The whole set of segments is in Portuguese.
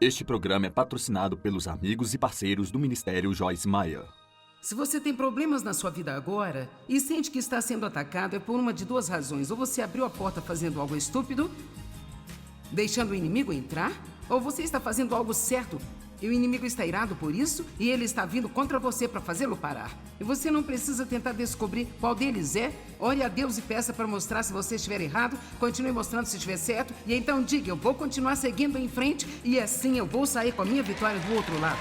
Este programa é patrocinado pelos amigos e parceiros do Ministério Joyce Meyer. Se você tem problemas na sua vida agora e sente que está sendo atacado, é por uma de duas razões. Ou você abriu a porta fazendo algo estúpido, deixando o inimigo entrar, ou você está fazendo algo certo e o inimigo está irado por isso e ele está vindo contra você para fazê-lo parar. E você não precisa tentar descobrir qual deles é. Ore a Deus e peça para mostrar se você estiver errado, continue mostrando se estiver certo e então diga: eu vou continuar seguindo em frente e assim eu vou sair com a minha vitória do outro lado.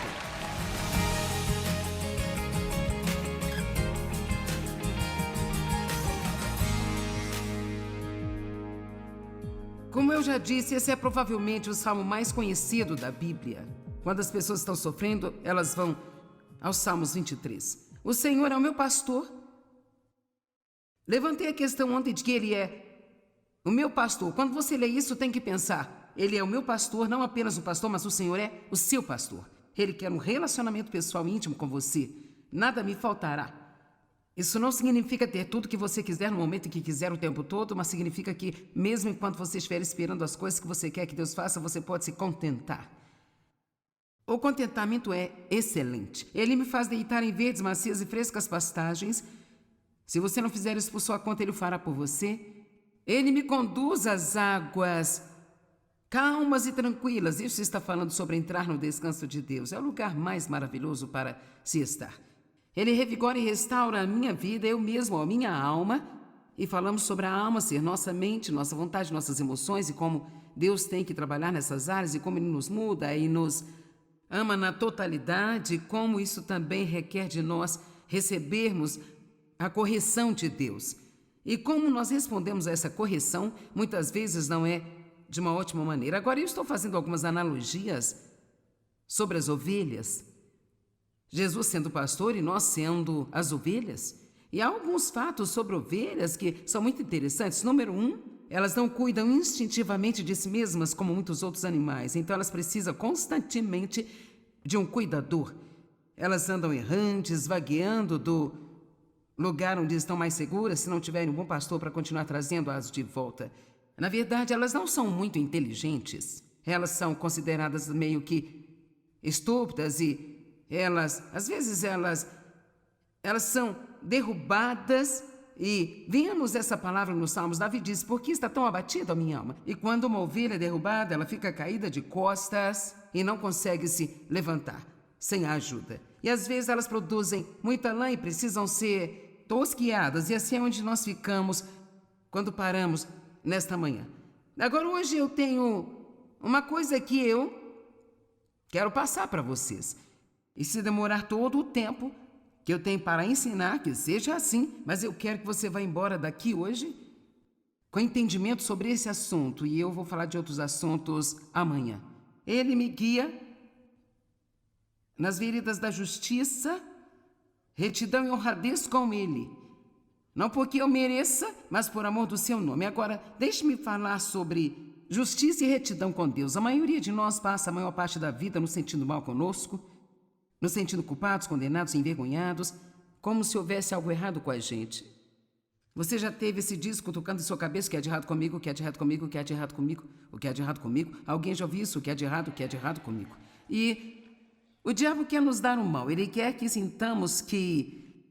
Como eu já disse, esse é provavelmente o salmo mais conhecido da Bíblia. Quando as pessoas estão sofrendo, elas vão aos Salmos 23. O Senhor é o meu pastor. Levantei a questão ontem de que Ele é o meu pastor. Quando você lê isso, tem que pensar: Ele é o meu pastor, não apenas o pastor, mas o Senhor é o seu pastor. Ele quer um relacionamento pessoal íntimo com você. Nada me faltará. Isso não significa ter tudo que você quiser no momento em que quiser o tempo todo, mas significa que, mesmo enquanto você estiver esperando as coisas que você quer que Deus faça, você pode se contentar. O contentamento é excelente. Ele me faz deitar em verdes, macias e frescas pastagens. Se você não fizer isso por sua conta, Ele o fará por você. Ele me conduz às águas calmas e tranquilas. Isso está falando sobre entrar no descanso de Deus. É o lugar mais maravilhoso para se estar. Ele revigora e restaura a minha vida, eu mesmo, a minha alma. E falamos sobre a alma ser nossa mente, nossa vontade, nossas emoções e como Deus tem que trabalhar nessas áreas e como Ele nos muda e nos ama na totalidade, como isso também requer de nós recebermos a correção de Deus. E como nós respondemos a essa correção, muitas vezes não é de uma ótima maneira. Agora eu estou fazendo algumas analogias sobre as ovelhas. Jesus sendo pastor e nós sendo as ovelhas. E há alguns fatos sobre ovelhas que são muito interessantes. Número 1, elas não cuidam instintivamente de si mesmas como muitos outros animais. Então elas precisam constantemente de um cuidador. Elas andam errantes, vagueando do lugar onde estão mais seguras se não tiverem um bom pastor para continuar trazendo-as de volta. Na verdade, elas não são muito inteligentes. Elas são consideradas meio que estúpidas e às vezes elas são derrubadas. E vemos essa palavra nos Salmos. Davi diz: por que está tão abatida a minha alma? E quando uma ovelha é derrubada, ela fica caída de costas e não consegue se levantar sem a ajuda. E às vezes elas produzem muita lã e precisam ser tosquiadas. E assim é onde nós ficamos quando paramos nesta manhã. Agora hoje eu tenho uma coisa que eu quero passar para vocês. E se demorar todo o tempo que eu tenho para ensinar, que seja assim, mas eu quero que você vá embora daqui hoje com entendimento sobre esse assunto, e eu vou falar de outros assuntos amanhã. Ele me guia nas veredas da justiça, retidão e honradez com Ele. Não porque eu mereça, mas por amor do seu nome. Agora, deixe-me falar sobre justiça e retidão com Deus. A maioria de nós passa a maior parte da vida nos sentindo mal conosco, nos sentindo culpados, condenados, envergonhados, como se houvesse algo errado com a gente. Você já teve esse disco tocando em sua cabeça: o que é de errado comigo, o que é de errado comigo, o que é de errado comigo, o que é de errado comigo? Alguém já ouviu isso? O que é de errado, o que é de errado comigo? E o diabo quer nos dar um mal. Ele quer que sintamos que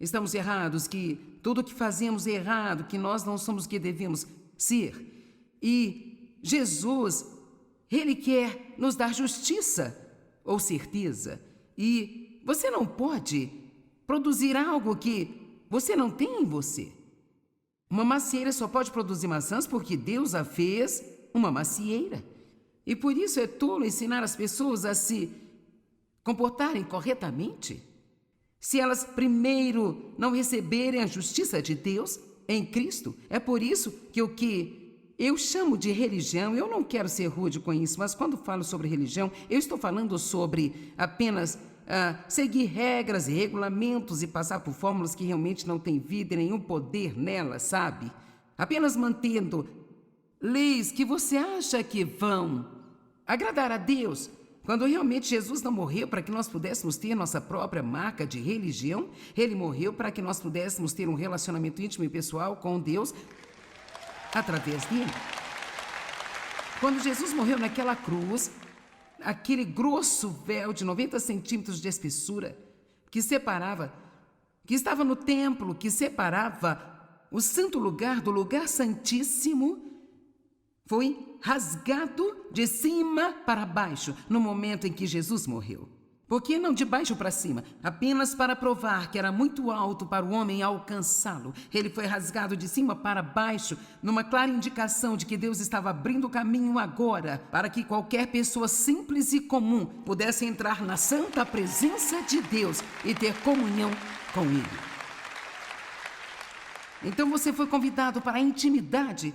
estamos errados, que tudo o que fazemos é errado, que nós não somos o que devemos ser. E Jesus, Ele quer nos dar justiça ou certeza. E você não pode produzir algo que você não tem em você. Uma macieira só pode produzir maçãs porque Deus a fez uma macieira. E por isso é tolo ensinar as pessoas a se comportarem corretamente se elas primeiro não receberem a justiça de Deus em Cristo. É por isso que o que eu chamo de religião, eu não quero ser rude com isso, mas quando falo sobre religião, eu estou falando sobre apenas seguir regras e regulamentos e passar por fórmulas que realmente não têm vida e nenhum poder nelas, sabe? Apenas mantendo leis que você acha que vão agradar a Deus, quando realmente Jesus não morreu para que nós pudéssemos ter nossa própria marca de religião. Ele morreu para que nós pudéssemos ter um relacionamento íntimo e pessoal com Deus através dele. Quando Jesus morreu naquela cruz, aquele grosso véu de 90 centímetros de espessura que separava, que estava no templo, que separava o santo lugar do lugar santíssimo, foi rasgado de cima para baixo no momento em que Jesus morreu. Por que não de baixo para cima? Apenas para provar que era muito alto para o homem alcançá-lo. Ele foi rasgado de cima para baixo, numa clara indicação de que Deus estava abrindo o caminho agora para que qualquer pessoa simples e comum pudesse entrar na santa presença de Deus e ter comunhão com Ele. Então você foi convidado para a intimidade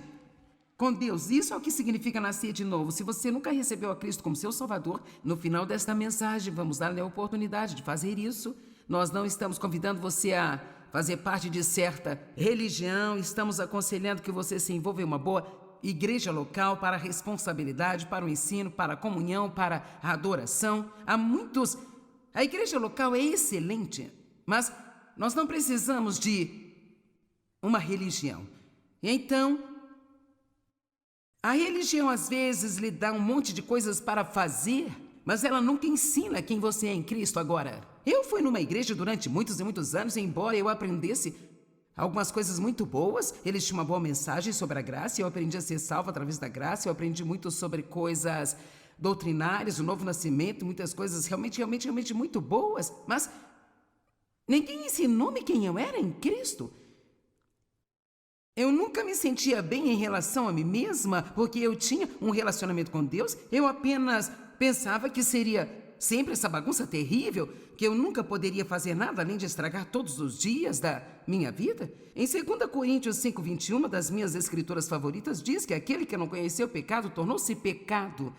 com Deus. Isso é o que significa nascer de novo. Se você nunca recebeu a Cristo como seu Salvador, no final desta mensagem vamos dar-lhe a oportunidade de fazer isso. Nós não estamos convidando você a fazer parte de certa religião, estamos aconselhando que você se envolva em uma boa igreja local para a responsabilidade, para o ensino, para a comunhão, para a adoração. A igreja local é excelente, mas nós não precisamos de uma religião. Então, a religião às vezes lhe dá um monte de coisas para fazer, mas ela nunca ensina quem você é em Cristo agora. Eu fui numa igreja durante muitos e muitos anos, e embora eu aprendesse algumas coisas muito boas, eles tinham uma boa mensagem sobre a graça, eu aprendi a ser salvo através da graça, eu aprendi muito sobre coisas doutrinárias, o novo nascimento, muitas coisas realmente muito boas, mas ninguém ensinou-me quem eu era em Cristo. Eu nunca me sentia bem em relação a mim mesma, porque eu tinha um relacionamento com Deus. Eu apenas pensava que seria sempre essa bagunça terrível, que eu nunca poderia fazer nada além de estragar todos os dias da minha vida. Em 2 Coríntios 5:21, uma das minhas escrituras favoritas, diz que aquele que não conheceu o pecado tornou-se pecado,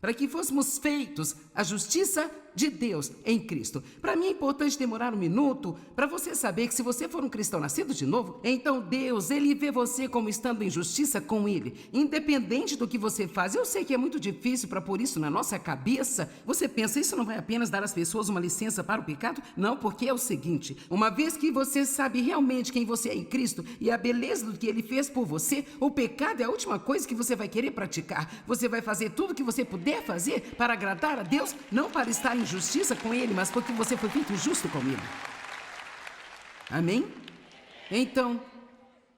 para que fôssemos feitos a justiça de Deus em Cristo. Para mim é importante demorar um minuto para você saber que se você for um cristão nascido de novo, então Deus, Ele vê você como estando em justiça com Ele, independente do que você faz. Eu sei que é muito difícil para pôr isso na nossa cabeça. Você pensa, isso não vai apenas dar às pessoas uma licença para o pecado? Não, porque é o seguinte, uma vez que você sabe realmente quem você é em Cristo e a beleza do que Ele fez por você, o pecado é a última coisa que você vai querer praticar. Você vai fazer tudo o que você puder fazer para agradar a Deus, não para estar em justiça com Ele, mas porque você foi feito justo com Ele. Amém? Então,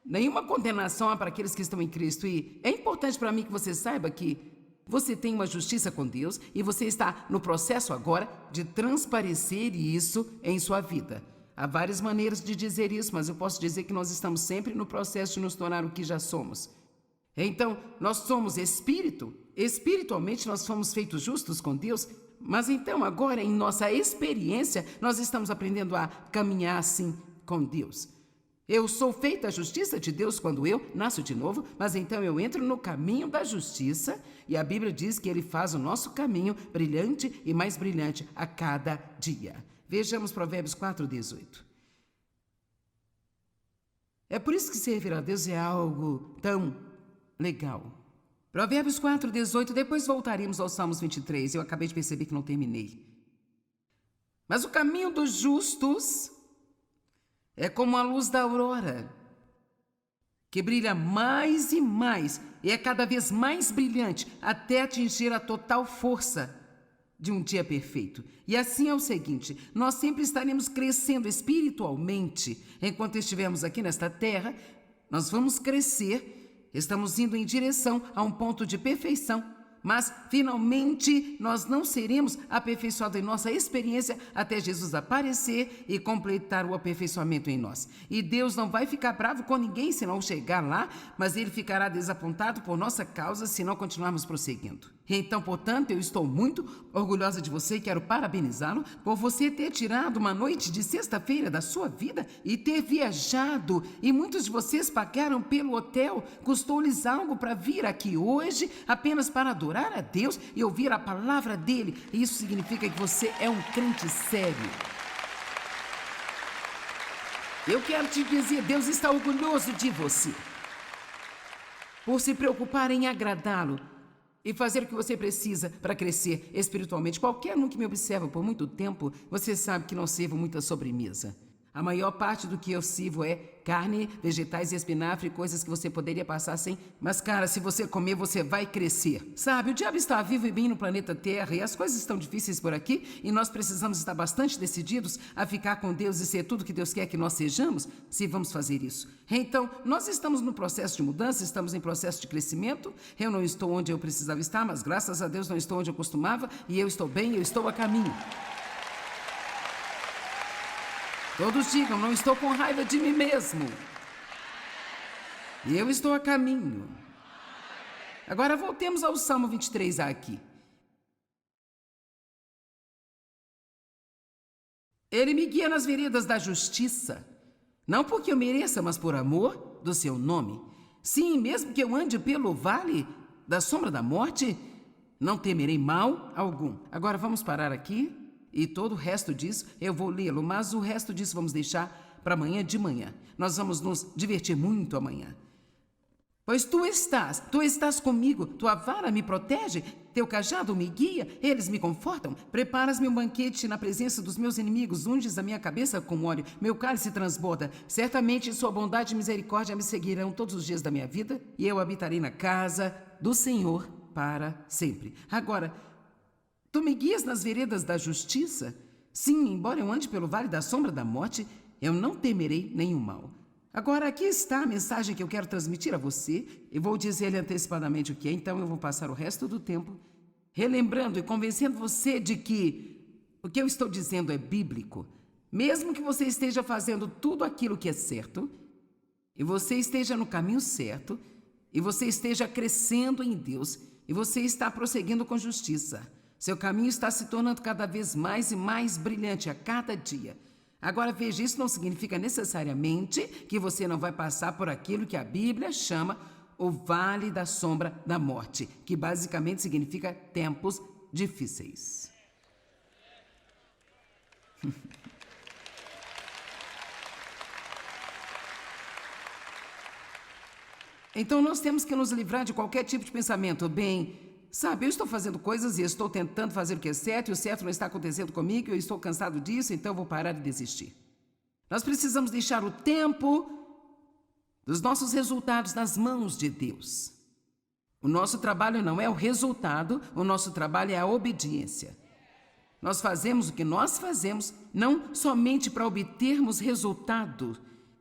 nenhuma condenação há para aqueles que estão em Cristo. E é importante para mim que você saiba que você tem uma justiça com Deus e você está no processo agora de transparecer isso em sua vida. Há várias maneiras de dizer isso, mas eu posso dizer que nós estamos sempre no processo de nos tornar o que já somos. Então, nós somos espírito. Espiritualmente, nós fomos feitos justos com Deus. Mas então, agora, em nossa experiência, nós estamos aprendendo a caminhar assim com Deus. Eu sou feita a justiça de Deus quando eu nasço de novo, mas então eu entro no caminho da justiça e a Bíblia diz que Ele faz o nosso caminho brilhante e mais brilhante a cada dia. Vejamos Provérbios 4:18. É por isso que servir a Deus é algo tão legal. Provérbios 4:18, depois voltaremos aos Salmos 23. Eu acabei de perceber que não terminei. Mas o caminho dos justos é como a luz da aurora, que brilha mais e mais, e é cada vez mais brilhante, até atingir a total força de um dia perfeito. E assim é o seguinte, nós sempre estaremos crescendo espiritualmente. Enquanto estivermos aqui nesta terra, nós vamos crescer. Estamos indo em direção a um ponto de perfeição, mas finalmente nós não seremos aperfeiçoados em nossa experiência até Jesus aparecer e completar o aperfeiçoamento em nós. E Deus não vai ficar bravo com ninguém se não chegar lá, mas Ele ficará desapontado por nossa causa se não continuarmos prosseguindo. Então, portanto, eu estou muito orgulhosa de você e quero parabenizá-lo por você ter tirado uma noite de sexta-feira da sua vida e ter viajado. E muitos de vocês pagaram pelo hotel, custou-lhes algo para vir aqui hoje apenas para adorar a Deus e ouvir a palavra dEle. E isso significa que você é um crente sério. Eu quero te dizer, Deus está orgulhoso de você por se preocupar em agradá-lo e fazer o que você precisa para crescer espiritualmente. Qualquer um que me observa por muito tempo, você sabe que não sirvo muita sobremesa. A maior parte do que eu sirvo é carne, vegetais e espinafre, coisas que você poderia passar sem. Mas, cara, se você comer, você vai crescer. Sabe, o diabo está vivo e bem no planeta Terra e as coisas estão difíceis por aqui e nós precisamos estar bastante decididos a ficar com Deus e ser tudo que Deus quer que nós sejamos, se vamos fazer isso. Então, nós estamos no processo de mudança, estamos em processo de crescimento. Eu não estou onde eu precisava estar, mas graças a Deus não estou onde eu costumava e eu estou bem, eu estou a caminho. Todos digam, não estou com raiva de mim mesmo. E eu estou a caminho. Agora voltemos ao Salmo 23 aqui. Ele me guia nas veredas da justiça, não porque eu mereça, mas por amor do seu nome. Sim, mesmo que eu ande pelo vale da sombra da morte, não temerei mal algum. Agora vamos parar aqui. E todo o resto disso eu vou lê-lo, mas o resto disso vamos deixar para amanhã de manhã. Nós vamos nos divertir muito amanhã. Pois tu estás comigo, tua vara me protege, teu cajado me guia, eles me confortam. Preparas-me um banquete na presença dos meus inimigos, unges a minha cabeça com óleo, meu cálice transborda. Certamente sua bondade e misericórdia me seguirão todos os dias da minha vida, e eu habitarei na casa do Senhor para sempre. Agora, tu me guias nas veredas da justiça? Sim, embora eu ande pelo vale da sombra da morte, eu não temerei nenhum mal. Agora, aqui está a mensagem que eu quero transmitir a você. Eu vou dizer-lhe antecipadamente o que é, então eu vou passar o resto do tempo relembrando e convencendo você de que o que eu estou dizendo é bíblico. Mesmo que você esteja fazendo tudo aquilo que é certo, e você esteja no caminho certo, e você esteja crescendo em Deus, e você está prosseguindo com justiça. Seu caminho está se tornando cada vez mais e mais brilhante a cada dia. Agora veja, isso não significa necessariamente que você não vai passar por aquilo que a Bíblia chama o vale da sombra da morte, que basicamente significa tempos difíceis. Então nós temos que nos livrar de qualquer tipo de pensamento. Bem, sabe, eu estou fazendo coisas e estou tentando fazer o que é certo e o certo não está acontecendo comigo e eu estou cansado disso, então eu vou parar de desistir. Nós precisamos deixar o tempo dos nossos resultados nas mãos de Deus. O nosso trabalho não é o resultado, o nosso trabalho é a obediência. Nós fazemos o que nós fazemos não somente para obtermos resultado,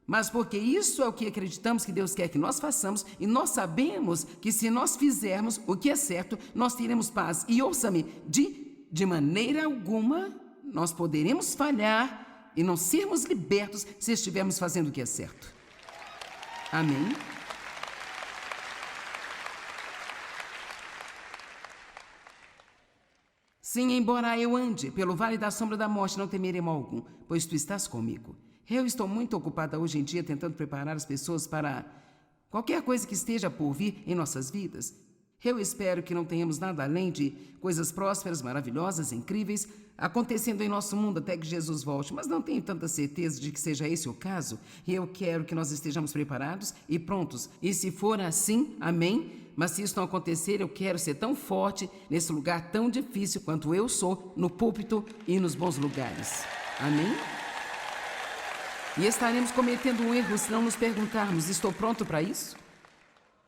mas porque isso é o que acreditamos que Deus quer que nós façamos e nós sabemos que se nós fizermos o que é certo, nós teremos paz. E ouça-me, de maneira alguma nós poderemos falhar e não sermos libertos se estivermos fazendo o que é certo. Amém? Sim, embora eu ande pelo vale da sombra da morte, não temerei mal algum, pois tu estás comigo. Eu estou muito ocupada hoje em dia tentando preparar as pessoas para qualquer coisa que esteja por vir em nossas vidas. Eu espero que não tenhamos nada além de coisas prósperas, maravilhosas, incríveis, acontecendo em nosso mundo até que Jesus volte, mas não tenho tanta certeza de que seja esse o caso, e eu quero que nós estejamos preparados e prontos. E se for assim, amém? Mas se isso não acontecer, eu quero ser tão forte nesse lugar tão difícil quanto eu sou no púlpito e nos bons lugares. Amém? E estaremos cometendo um erro se não nos perguntarmos, estou pronto para isso?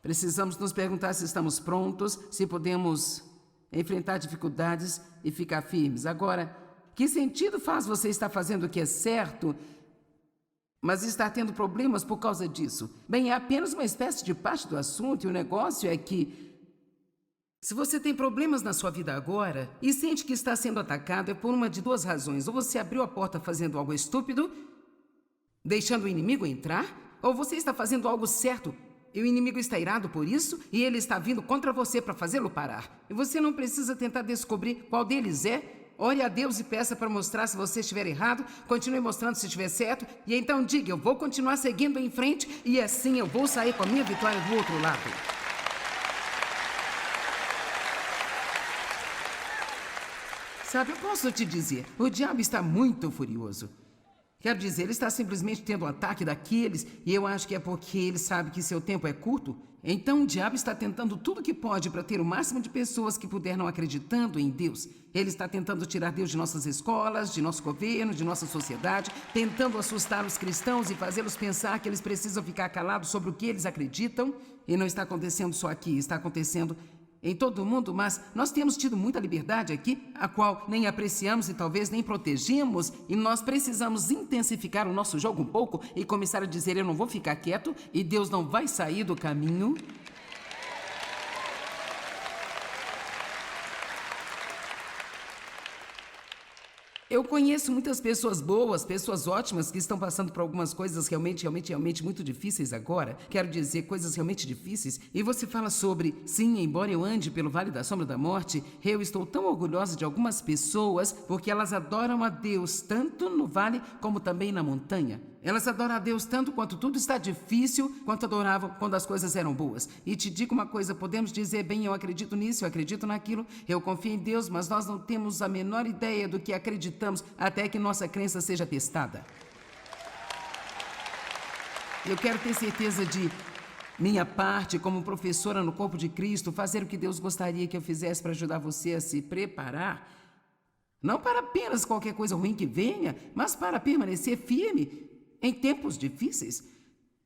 Precisamos nos perguntar se estamos prontos, se podemos enfrentar dificuldades e ficar firmes. Agora, que sentido faz você estar fazendo o que é certo, mas estar tendo problemas por causa disso? Bem, é apenas uma espécie de parte do assunto e o negócio é que se você tem problemas na sua vida agora e sente que está sendo atacado, é por uma de duas razões. Ou você abriu a porta fazendo algo estúpido, deixando o inimigo entrar, ou você está fazendo algo certo e o inimigo está irado por isso e ele está vindo contra você para fazê-lo parar. E você não precisa tentar descobrir qual deles é. Ore a Deus e peça para mostrar se você estiver errado, continue mostrando se estiver certo, e então diga, eu vou continuar seguindo em frente e assim eu vou sair com a minha vitória do outro lado. Sabe, eu posso te dizer, o diabo está muito furioso. Quero dizer, ele está simplesmente tendo um ataque daqueles, e eu acho que é porque ele sabe que seu tempo é curto. Então o diabo está tentando tudo o que pode para ter o máximo de pessoas que puder não acreditando em Deus. Ele está tentando tirar Deus de nossas escolas, de nosso governo, de nossa sociedade, tentando assustar os cristãos e fazê-los pensar que eles precisam ficar calados sobre o que eles acreditam. E não está acontecendo só aqui, está acontecendo em todo o mundo, mas nós temos tido muita liberdade aqui, a qual nem apreciamos e talvez nem protegemos, e nós precisamos intensificar o nosso jogo um pouco e começar a dizer: eu não vou ficar quieto e Deus não vai sair do caminho. Eu conheço muitas pessoas boas, pessoas ótimas que estão passando por algumas coisas realmente muito difíceis agora. Quero dizer, coisas realmente difíceis. E você fala sobre, sim, embora eu ande pelo vale da sombra da morte, eu estou tão orgulhosa de algumas pessoas porque elas adoram a Deus tanto no vale como também na montanha. Elas adoram a Deus tanto quanto tudo está difícil, quanto adoravam quando as coisas eram boas. E te digo uma coisa, podemos dizer, bem, eu acredito nisso, eu acredito naquilo, eu confio em Deus, mas nós não temos a menor ideia do que acreditamos até que nossa crença seja testada. Eu quero ter certeza de minha parte como professora no corpo de Cristo, fazer o que Deus gostaria que eu fizesse para ajudar você a se preparar. Não para apenas qualquer coisa ruim que venha, mas para permanecer firme em tempos difíceis.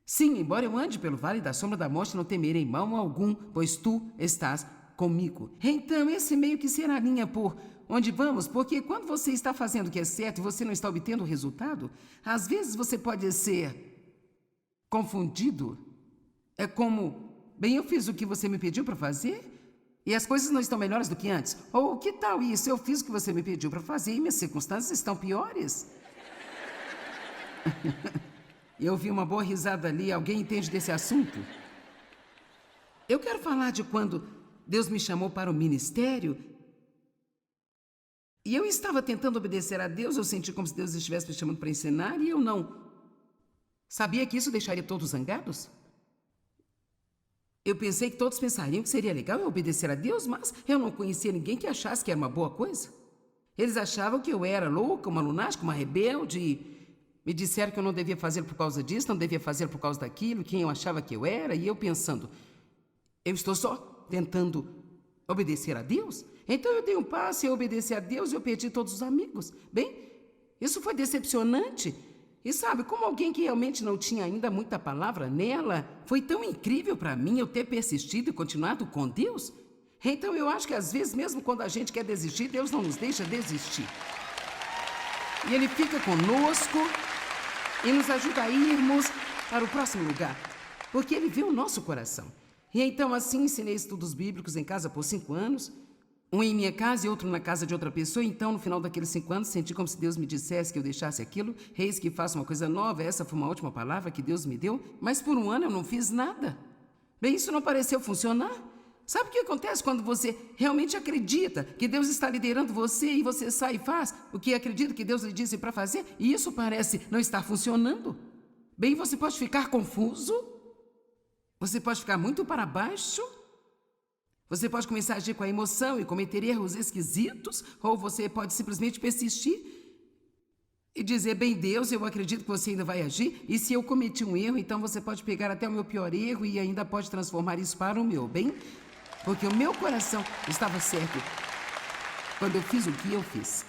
Sim, embora eu ande pelo vale da sombra da morte, não temerei mal algum, pois tu estás comigo. Então, esse meio que será a linha por onde vamos, porque quando você está fazendo o que é certo e você não está obtendo o resultado, às vezes você pode ser confundido. É como, bem, eu fiz o que você me pediu para fazer e as coisas não estão melhores do que antes. Ou que tal isso? Eu fiz o que você me pediu para fazer e minhas circunstâncias estão piores. Eu vi uma boa risada ali. Alguém entende desse assunto? Eu quero falar de quando Deus me chamou para o ministério e eu estava tentando obedecer a Deus. Eu senti como se Deus estivesse me chamando para ensinar e eu não. Sabia que isso deixaria todos zangados? Eu pensei que todos pensariam que seria legal eu obedecer a Deus, mas eu não conhecia ninguém que achasse que era uma boa coisa. Eles achavam que eu era louca, uma lunática, uma rebelde e me disseram que eu não devia fazer por causa disso, não devia fazer por causa daquilo, quem eu achava que eu era, e eu pensando, eu estou só tentando obedecer a Deus? Então eu dei um passo e eu obedeci a Deus e eu perdi todos os amigos. Bem, isso foi decepcionante. E sabe, como alguém que realmente não tinha ainda muita palavra nela, foi tão incrível para mim eu ter persistido e continuado com Deus. Então eu acho que às vezes, mesmo quando a gente quer desistir, Deus não nos deixa desistir. E Ele fica conosco e nos ajuda a irmos para o próximo lugar, porque Ele vê o nosso coração. E então assim ensinei estudos bíblicos em casa por 5 anos, um em minha casa e outro na casa de outra pessoa. Então, no final daqueles 5 anos, senti como se Deus me dissesse que eu deixasse aquilo. Eis que faço uma coisa nova. Essa foi uma ótima palavra que Deus me deu, mas por 1 ano eu não fiz nada. Bem, isso não pareceu funcionar. Sabe o que acontece quando você realmente acredita que Deus está liderando você e você sai e faz o que acredita que Deus lhe disse para fazer e isso parece não estar funcionando? Bem, você pode ficar confuso, você pode ficar muito para baixo, você pode começar a agir com a emoção e cometer erros esquisitos, ou você pode simplesmente persistir e dizer, bem, Deus, eu acredito que você ainda vai agir, e se eu cometi um erro, então você pode pegar até o meu pior erro e ainda pode transformar isso para o meu bem, porque o meu coração estava certo quando eu fiz o que eu fiz.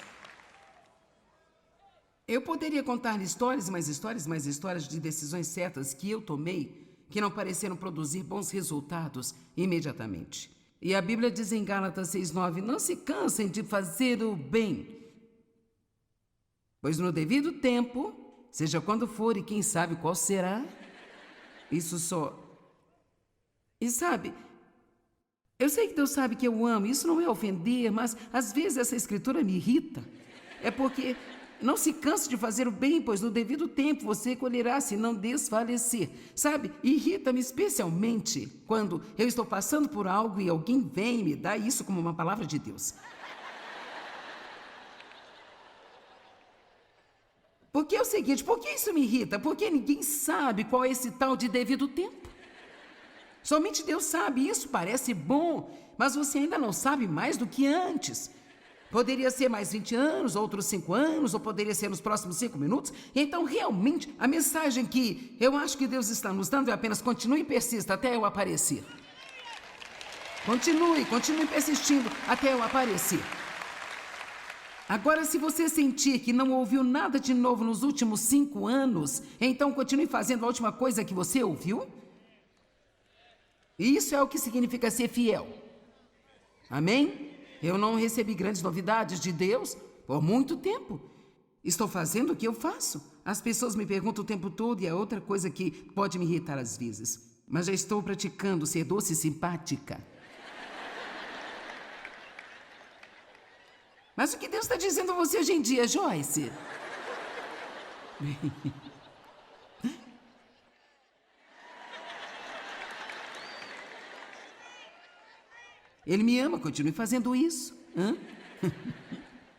Eu poderia contar-lhe histórias, mais histórias, mais histórias de decisões certas que eu tomei, que não pareceram produzir bons resultados imediatamente. E a Bíblia diz em Gálatas 6:9, não se cansem de fazer o bem, pois no devido tempo, seja quando for e quem sabe qual será, isso só... E sabe, eu sei que Deus sabe que eu amo, isso não é ofender, mas às vezes essa escritura me irrita. É porque não se canse de fazer o bem, pois no devido tempo você colherá se não desfalecer. Sabe, irrita-me especialmente quando eu estou passando por algo e alguém vem e me dá isso como uma palavra de Deus. Porque é o seguinte, por que isso me irrita? Porque ninguém sabe qual é esse tal de devido tempo. Somente Deus sabe, isso parece bom, mas você ainda não sabe mais do que antes. Poderia ser mais 20 anos, outros 5 anos, ou poderia ser nos próximos 5 minutos. Então, realmente, a mensagem que eu acho que Deus está nos dando é apenas continue e persista até eu aparecer. Continue persistindo até eu aparecer. Agora, se você sentir que não ouviu nada de novo nos últimos 5 anos, então continue fazendo a última coisa que você ouviu. Isso é o que significa ser fiel. Amém? Eu não recebi grandes novidades de Deus por muito tempo. Estou fazendo o que eu faço. As pessoas me perguntam o tempo todo e é outra coisa que pode me irritar às vezes. Mas já estou praticando ser doce e simpática. Mas o que Deus está dizendo a você hoje em dia, Joyce? Ele me ama, continue fazendo isso.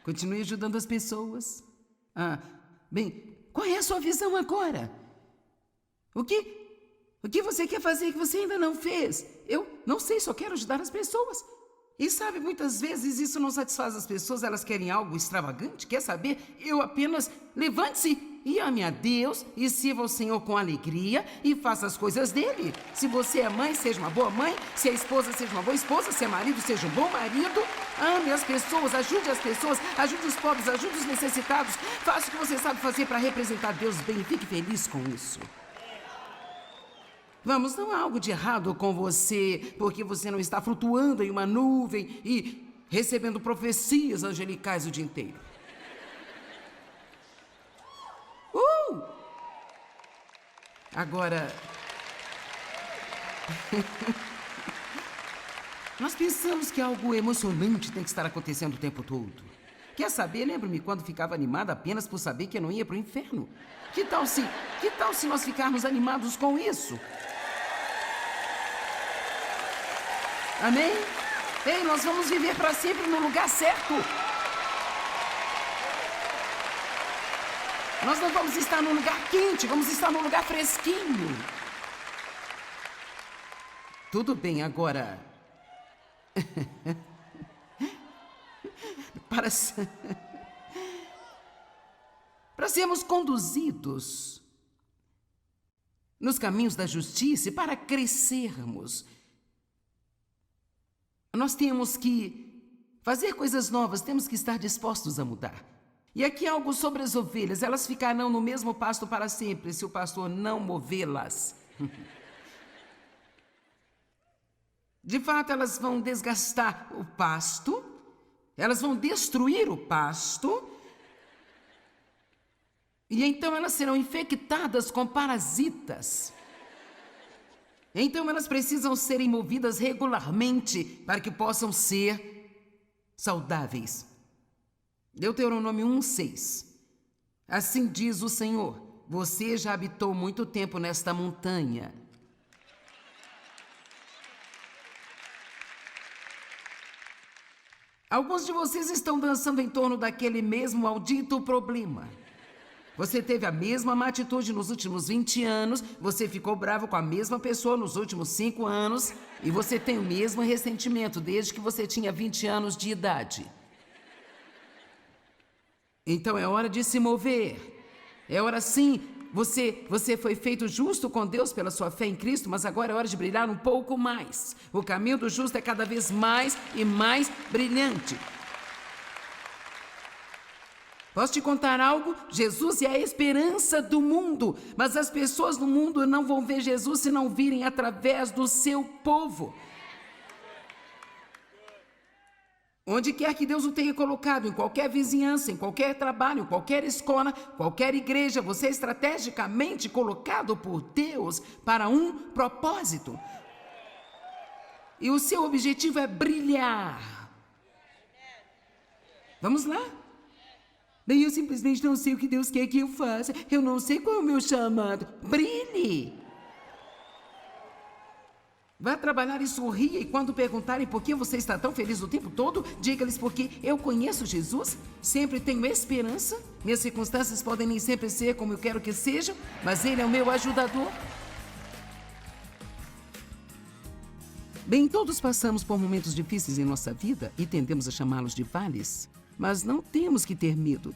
Continue ajudando as pessoas. Bem, qual é a sua visão agora? O que você quer fazer que você ainda não fez? Eu não sei, só quero ajudar as pessoas. E sabe, muitas vezes isso não satisfaz as pessoas, elas querem algo extravagante. Quer saber? Eu apenas levante-se e ame a Deus e sirva ao Senhor com alegria e faça as coisas dele. Se você é mãe, seja uma boa mãe. Se é esposa, seja uma boa esposa. Se é marido, seja um bom marido. Ame as pessoas, ajude as pessoas, ajude os pobres, ajude os necessitados. Faça o que você sabe fazer para representar Deus bem e fique feliz com isso. Vamos, não há algo de errado com você, porque você não está flutuando em uma nuvem e recebendo profecias angelicais o dia inteiro. Agora, nós pensamos que algo emocionante tem que estar acontecendo o tempo todo. Quer saber? Lembro-me quando ficava animada apenas por saber que eu não ia para o inferno. Que tal se nós ficarmos animados com isso? Amém? Ei, nós vamos viver para sempre no lugar certo. Nós não vamos estar num lugar quente, vamos estar num lugar fresquinho. Tudo bem, agora... para sermos conduzidos nos caminhos da justiça e para crescermos, nós temos que fazer coisas novas, temos que estar dispostos a mudar. E aqui algo sobre as ovelhas, elas ficarão no mesmo pasto para sempre, se o pastor não movê-las. De fato, elas vão desgastar o pasto, elas vão destruir o pasto, e então elas serão infectadas com parasitas. Então elas precisam serem movidas regularmente para que possam ser saudáveis. Deuteronômio 1:6. Assim diz o Senhor: você já habitou muito tempo nesta montanha. Alguns de vocês estão dançando em torno daquele mesmo maldito problema. Você teve a mesma má atitude nos últimos 20 anos, você ficou bravo com a mesma pessoa nos últimos 5 anos e você tem o mesmo ressentimento desde que você tinha 20 anos de idade. Então é hora de se mover. É hora sim. Você foi feito justo com Deus pela sua fé em Cristo, mas agora é hora de brilhar um pouco mais. O caminho do justo é cada vez mais e mais brilhante. Posso te contar algo? Jesus é a esperança do mundo, mas as pessoas no mundo não vão ver Jesus se não virem através do seu povo. Onde quer que Deus o tenha colocado, em qualquer vizinhança, em qualquer trabalho, em qualquer escola, qualquer igreja, você é estrategicamente colocado por Deus para um propósito. E o seu objetivo é brilhar. Vamos lá? Bem, eu simplesmente não sei o que Deus quer que eu faça. Eu não sei qual é o meu chamado. Brilhe! Vá trabalhar e sorria, e quando perguntarem por que você está tão feliz o tempo todo, diga-lhes porque eu conheço Jesus, sempre tenho esperança, minhas circunstâncias podem nem sempre ser como eu quero que sejam, mas Ele é o meu ajudador. Bem, todos passamos por momentos difíceis em nossa vida e tendemos a chamá-los de vales. Mas não temos que ter medo.